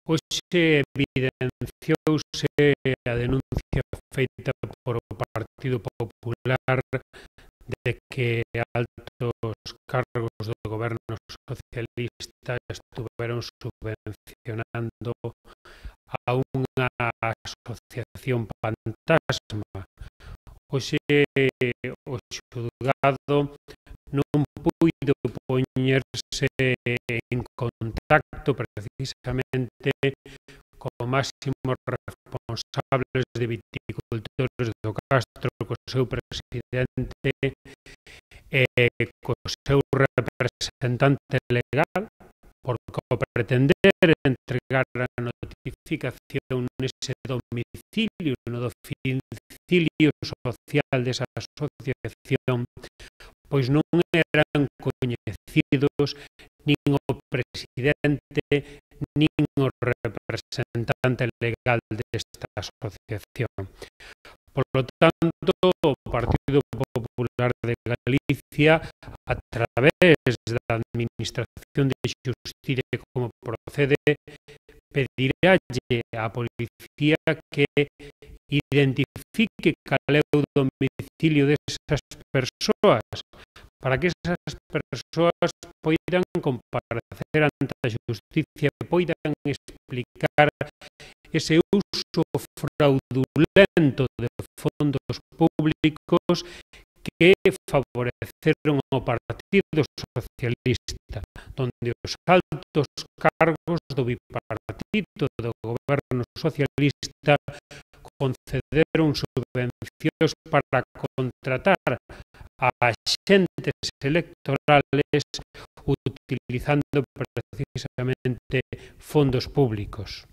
Hoxe evidenciouse a denuncia feita por o Partido Popular de que altos cargos do goberno socialista estuveron subvencionando a unha asociación fantasma. Hoxe o xulgado non puido poñerse en contacto precisamente co máximos responsables de viticultores do Castro, co seu presidente e co seu representante legal, porque ao pretender entregar a notificación nese domicilio, no domicilio social desa asociación, pois non eran coñecidos nin o presidente nin o representante legal desta asociación. Polo tanto, o Partido Popular de Galicia, a través da Administración de Xustiza como procede, pedirálle á policía que identifique cal é o domicilio desas persoas, para que esas persoas poidan comparecer ante a xusticia e poidan explicar ese uso fraudulento de fondos públicos que favoreceron ao Partido Socialista, donde os altos cargos do bipartito do goberno socialista concederon subvencións para contratar a axentes electorales utilizando precisamente fondos públicos.